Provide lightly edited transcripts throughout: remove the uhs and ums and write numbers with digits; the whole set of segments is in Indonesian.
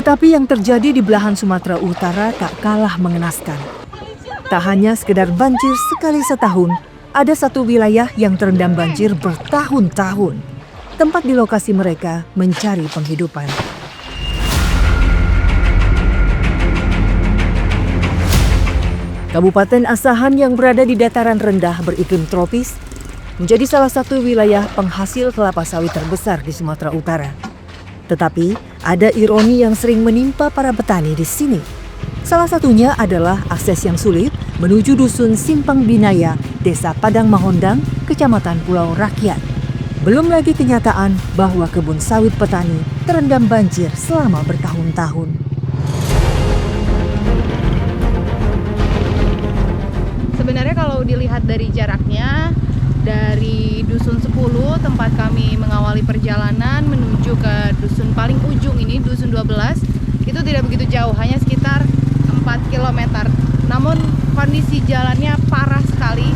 Tetapi yang terjadi di belahan Sumatera Utara tak kalah mengenaskan. Tak hanya sekedar banjir sekali setahun, ada satu wilayah yang terendam banjir bertahun-tahun. Tempat di lokasi mereka mencari penghidupan. Kabupaten Asahan yang berada di dataran rendah beriklim tropis menjadi salah satu wilayah penghasil kelapa sawit terbesar di Sumatera Utara. Tetapi ada ironi yang sering menimpa para petani di sini. Salah satunya adalah akses yang sulit menuju dusun Simpang Binaya, Desa Padang Mahondang, Kecamatan Pulau Rakyat. Belum lagi kenyataan bahwa kebun sawit petani terendam banjir selama bertahun-tahun. Sebenarnya kalau dilihat dari jaraknya, dari Dusun 10 tempat kami mengawali perjalanan menuju ke dusun paling ujung ini, Dusun 12, itu tidak begitu jauh, hanya sekitar 4 km. Namun kondisi jalannya parah sekali.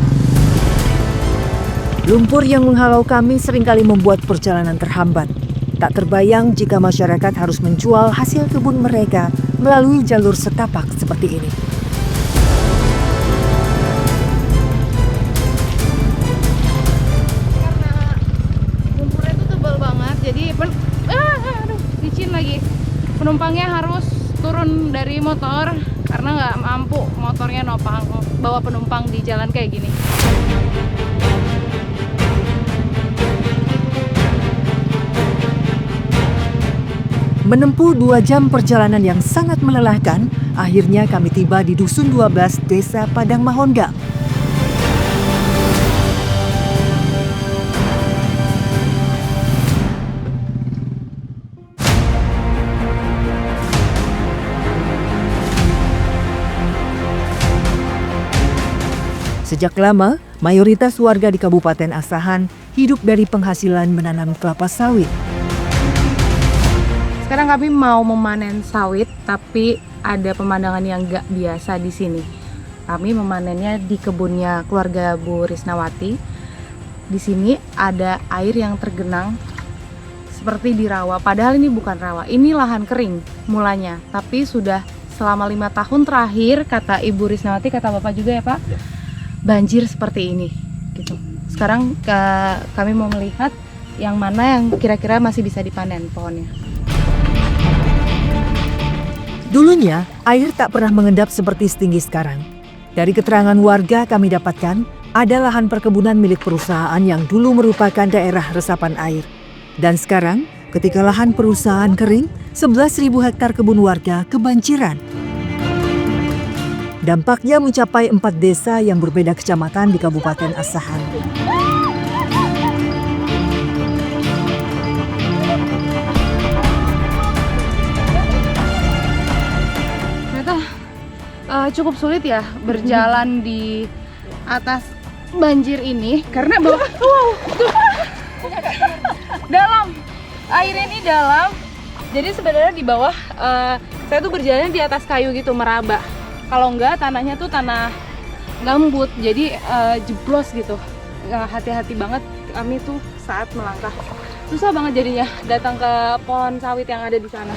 Lumpur yang menghalau kami seringkali membuat perjalanan terhambat. Tak terbayang jika masyarakat harus menjual hasil kebun mereka melalui jalur setapak seperti ini. Jadi licin lagi. Penumpangnya harus turun dari motor karena nggak mampu motornya nopang bawa penumpang di jalan kayak gini. Menempuh 2 jam perjalanan yang sangat melelahkan, akhirnya kami tiba di Dusun 12 Desa Padang Mahondang. Sejak lama, mayoritas warga di Kabupaten Asahan hidup dari penghasilan menanam kelapa sawit. Sekarang kami mau memanen sawit, tapi ada pemandangan yang gak biasa di sini. Kami memanennya di kebunnya keluarga Bu Risnawati. Di sini ada air yang tergenang seperti di rawa. Padahal ini bukan rawa, ini lahan kering mulanya. Tapi sudah selama 5 tahun terakhir, kata Ibu Risnawati, kata Bapak juga ya Pak, banjir seperti ini gitu. Sekarang kami mau melihat yang mana yang kira-kira masih bisa dipanen pohonnya. Dulunya, air tak pernah mengendap seperti setinggi sekarang. Dari keterangan warga kami dapatkan, ada lahan perkebunan milik perusahaan yang dulu merupakan daerah resapan air. Dan sekarang, ketika lahan perusahaan kering, 11.000 hektar kebun warga kebanjiran. Dampaknya mencapai 4 desa yang berbeda kecamatan di Kabupaten Asahan. Ternyata cukup sulit ya berjalan di atas banjir ini karena dalam air ini dalam. Jadi sebenarnya di bawah saya tuh berjalan di atas kayu gitu, meraba. Kalau enggak tanahnya tuh tanah gambut, jadi jeblos gitu. Hati-hati banget kami tuh saat melangkah. Susah banget jadinya datang ke pohon sawit yang ada di sana.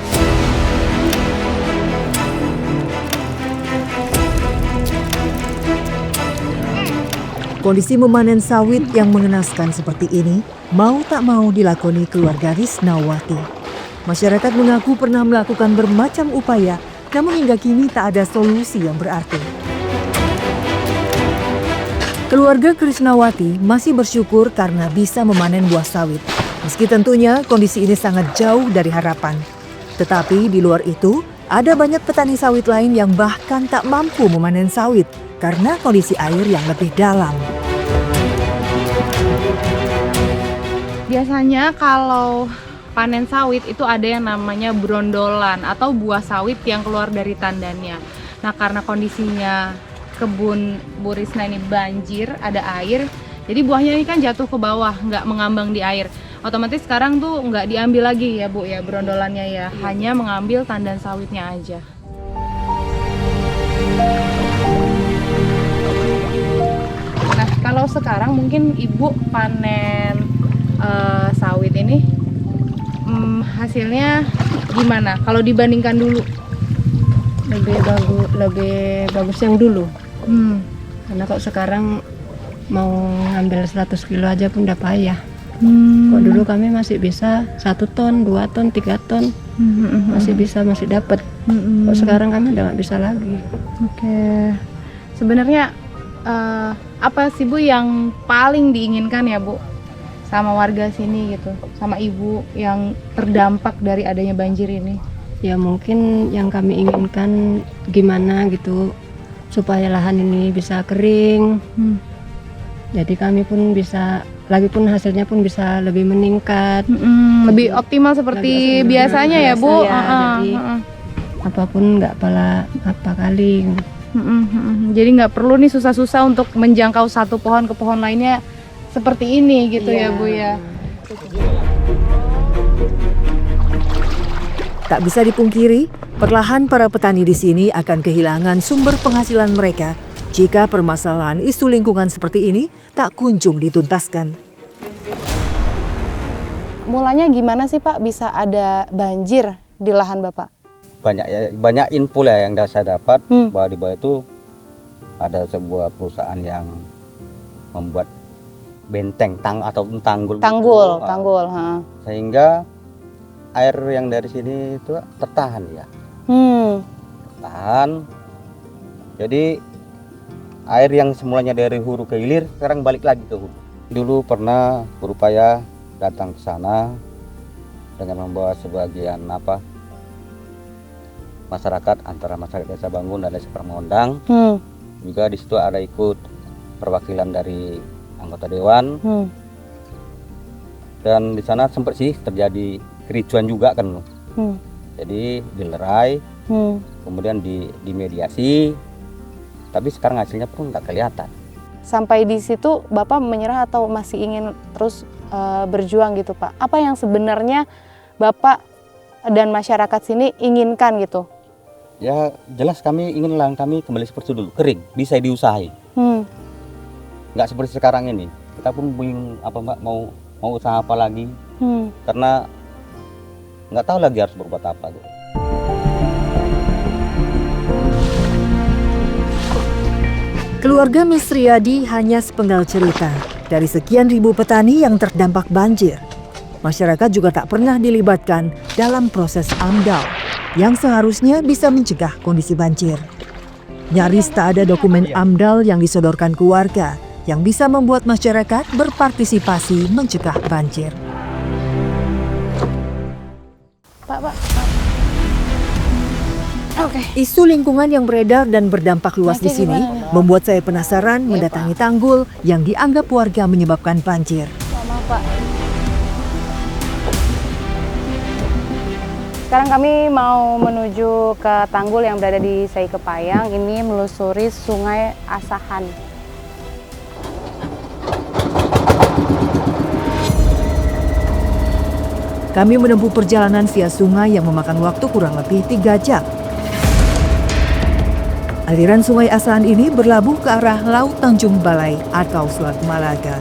Kondisi memanen sawit yang mengenaskan seperti ini mau tak mau dilakoni keluarga Risnawati. Masyarakat mengaku pernah melakukan bermacam upaya, namun hingga kini tak ada solusi yang berarti. Keluarga Krisnawati masih bersyukur karena bisa memanen buah sawit. Meski tentunya kondisi ini sangat jauh dari harapan. Tetapi di luar itu, ada banyak petani sawit lain yang bahkan tak mampu memanen sawit karena kondisi air yang lebih dalam. Biasanya kalau panen sawit itu ada yang namanya brondolan atau buah sawit yang keluar dari tandannya. Nah, karena kondisinya kebun Bu Risna ini banjir, ada air, jadi buahnya ini kan jatuh ke bawah, nggak mengambang di air. Otomatis sekarang tuh nggak diambil lagi ya Bu ya brondolannya ya, hanya mengambil tandan sawitnya aja. Nah, kalau sekarang mungkin Ibu panen sawit ini hasilnya gimana kalau dibandingkan dulu? Lebih bagus yang dulu. Hmm. Karena kok sekarang mau ngambil 100 kilo aja pun udah payah. Hmm. Kok dulu kami masih bisa 1 ton, 2 ton, 3 ton. Masih bisa, masih dapat. Kok sekarang kami udah nggak bisa lagi. Oke. Sebenarnya apa sih Bu yang paling diinginkan ya Bu sama warga sini gitu, sama Ibu yang terdampak dari adanya banjir ini? Ya mungkin yang kami inginkan gimana gitu supaya lahan ini bisa kering. Jadi kami pun bisa, lagi pun hasilnya pun bisa lebih meningkat. Lebih optimal seperti Lebih biasanya ya Bu. biasa ya, jadi apapun nggak apa kali. Jadi nggak perlu nih susah-susah untuk menjangkau satu pohon ke pohon lainnya seperti ini gitu ya Bu ya. Tak bisa dipungkiri, perlahan para petani di sini akan kehilangan sumber penghasilan mereka jika permasalahan isu lingkungan seperti ini tak kunjung dituntaskan. Mulanya gimana sih Pak bisa ada banjir di lahan Bapak? Banyak info lah yang saya dapat bahwa di bawah itu ada sebuah perusahaan yang membuat benteng atau tanggul. Tanggul. Sehingga air yang dari sini itu tertahan ya. Tertahan. Jadi air yang semulanya dari hulu ke hilir sekarang balik lagi ke hulu. Dulu pernah berupaya datang ke sana dengan membawa sebagian masyarakat, antara masyarakat Desa Bangun dan Desa Permondang. Juga di situ ada ikut perwakilan dari anggota dewan. Dan di sana sempat sih terjadi kericuan juga kan. Jadi dilerai, kemudian dimediasi, tapi sekarang hasilnya pun nggak kelihatan. Sampai di situ Bapak menyerah atau masih ingin terus berjuang gitu Pak? Apa yang sebenarnya Bapak dan masyarakat sini inginkan gitu? Ya jelas kami ingin lahan kami kembali seperti dulu, kering, bisa diusahain. Nggak seperti sekarang ini. Kita pun bingung mau usaha apa lagi, karena nggak tahu lagi harus berbuat apa gitu. Keluarga Misriadi hanya sepenggal cerita dari sekian ribu petani yang terdampak banjir. Masyarakat juga tak pernah dilibatkan dalam proses AMDAL yang seharusnya bisa mencegah kondisi banjir. Nyaris tak ada dokumen AMDAL yang disodorkan ke warga yang bisa membuat masyarakat berpartisipasi mencegah banjir. Pak. Oke. Isu lingkungan yang beredar dan berdampak luas di sini membuat saya penasaran mendatangi tanggul yang dianggap warga menyebabkan banjir. Sama Pak. Sekarang kami mau menuju ke tanggul yang berada di Saikepayang. Ini melusuri Sungai Asahan. Kami menempuh perjalanan via sungai yang memakan waktu kurang lebih 3 jam. Aliran Sungai Asahan ini berlabuh ke arah Laut Tanjung Balai atau Selat Malaga.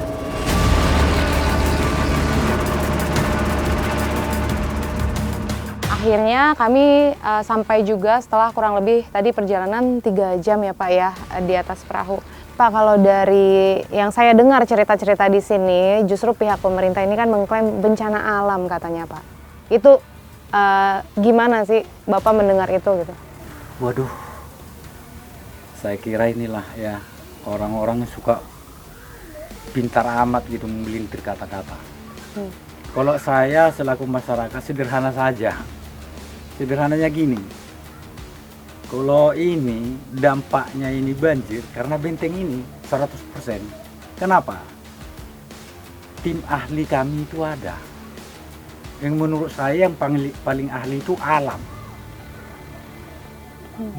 Akhirnya kami sampai juga setelah kurang lebih tadi perjalanan 3 jam ya Pak ya di atas perahu. Pak, kalau dari yang saya dengar cerita-cerita di sini, justru pihak pemerintah ini kan mengklaim bencana alam katanya Pak. Itu gimana sih Bapak mendengar itu gitu? Waduh, saya kira inilah ya orang-orang suka pintar amat gitu melintir kata-kata. Kalau saya selaku masyarakat sederhana saja. Sederhananya gini, kalau ini dampaknya ini banjir karena benteng ini 100%. Kenapa? Tim ahli kami itu ada. Yang menurut saya yang paling ahli itu alam.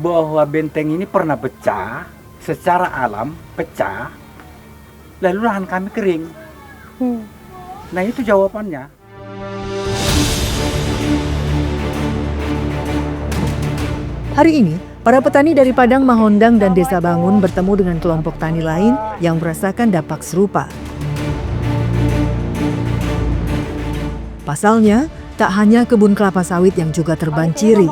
Bahwa benteng ini pernah pecah, secara alam pecah, lalu lahan kami kering. Nah itu jawabannya. Hari ini, para petani dari Padang Mahondang dan Desa Bangun bertemu dengan kelompok tani lain yang merasakan dampak serupa. Pasalnya, Tak hanya kebun kelapa sawit yang juga terbanjiri,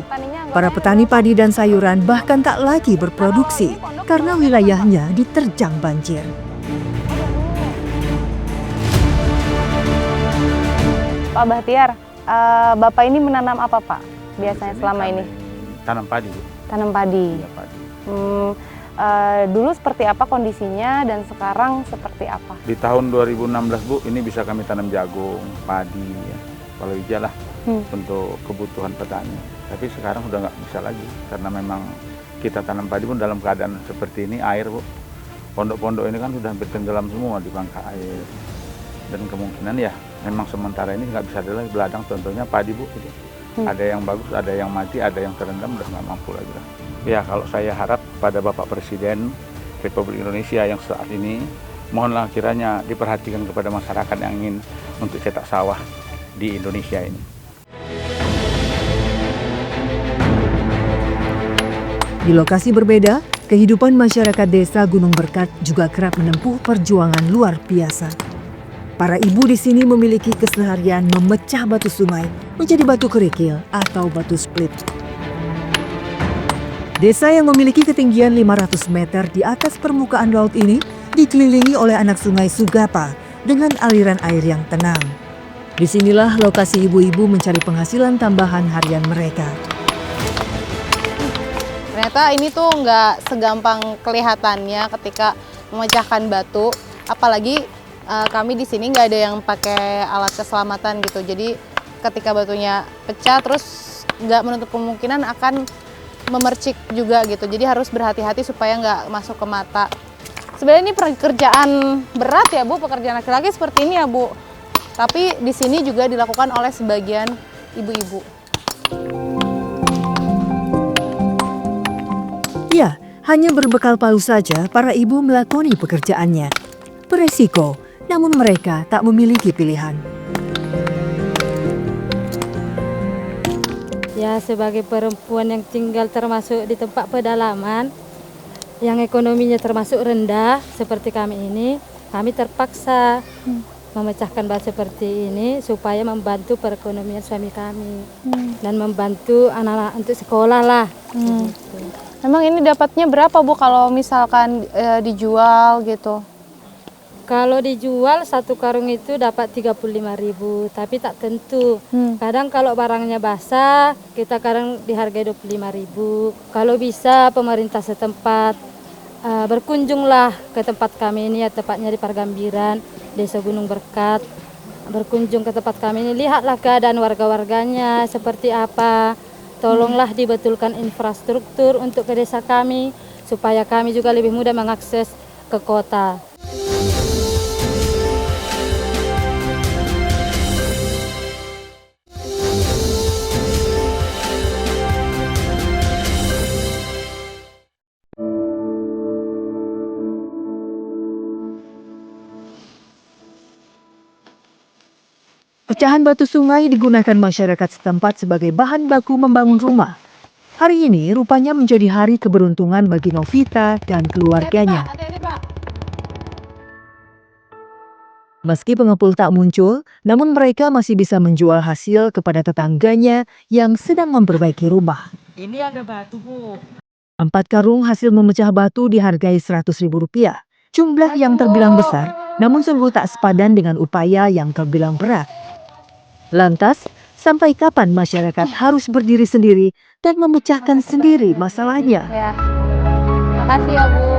para petani padi dan sayuran bahkan tak lagi berproduksi karena wilayahnya diterjang banjir. Pak Bahtiar, Bapak ini menanam apa Pak biasanya selama ini? Tanam padi, Bu. Tanam padi. Ya, padi. Dulu seperti apa kondisinya dan sekarang seperti apa? Di tahun 2016, Bu, ini bisa kami tanam jagung, padi, ya. Palawija lah untuk kebutuhan petani. Tapi sekarang udah nggak bisa lagi karena memang kita tanam padi pun dalam keadaan seperti ini, air, Bu. Pondok-pondok ini kan sudah hampir tenggelam semua di pangkal air. Dan kemungkinan ya memang sementara ini nggak bisa ada lagi beladang, contohnya padi, Bu. Gitu. Ada yang bagus, ada yang mati, ada yang terendam, udah nggak mampu lagi lah. Ya kalau saya harap pada Bapak Presiden Republik Indonesia yang saat ini, mohonlah kiranya diperhatikan kepada masyarakat yang ingin untuk cetak sawah di Indonesia ini. Di lokasi berbeda, kehidupan masyarakat desa Gunung Berkat juga kerap menempuh perjuangan luar biasa. Para ibu di sini memiliki keseharian memecah batu sungai menjadi batu kerikil atau batu split. Desa yang memiliki ketinggian 500 meter di atas permukaan laut ini dikelilingi oleh anak sungai Sugapa dengan aliran air yang tenang. Disinilah lokasi ibu-ibu mencari penghasilan tambahan harian mereka. Ternyata ini tuh nggak segampang kelihatannya ketika memecahkan batu, apalagi kami di sini nggak ada yang pakai alat keselamatan gitu. Jadi ketika batunya pecah terus nggak menutup kemungkinan akan memercik juga gitu. Jadi harus berhati-hati supaya nggak masuk ke mata. Sebenarnya ini pekerjaan berat ya Bu, pekerjaan laki-laki seperti ini ya Bu. Tapi di sini juga dilakukan oleh sebagian ibu-ibu. Ya, hanya berbekal palu saja para ibu melakoni pekerjaannya. Beresiko, namun mereka tak memiliki pilihan. Ya, sebagai perempuan yang tinggal termasuk di tempat pedalaman, yang ekonominya termasuk rendah seperti kami ini, kami terpaksa memecahkan batu seperti ini supaya membantu perekonomian suami kami dan membantu anak-anak untuk sekolah lah. Gitu. Emang ini dapatnya berapa Bu kalau misalkan dijual gitu? Kalau dijual satu karung itu dapat 35.000, tapi tak tentu. Kadang kalau barangnya basah, kita kadang dihargai 25.000. Kalau bisa pemerintah setempat berkunjunglah ke tempat kami ini, ya tepatnya di Pargambiran, Desa Gunung Berkat. Berkunjung ke tempat kami ini, lihatlah keadaan warga-warganya seperti apa. Tolonglah dibetulkan infrastruktur untuk ke desa kami, supaya kami juga lebih mudah mengakses ke kota. Pecahan batu sungai digunakan masyarakat setempat sebagai bahan baku membangun rumah. Hari ini rupanya menjadi hari keberuntungan bagi Novita dan keluarganya. Meski pengepul tak muncul, namun mereka masih bisa menjual hasil kepada tetangganya yang sedang memperbaiki rumah. Ini ada batu, Bu. 4 karung hasil memecah batu dihargai Rp100.000. Jumlah yang terbilang besar, namun sungguh tak sepadan dengan upaya yang terbilang berat. Lantas, sampai kapan masyarakat harus berdiri sendiri dan memecahkan sendiri masalahnya? Ya. Makasih ya Bu.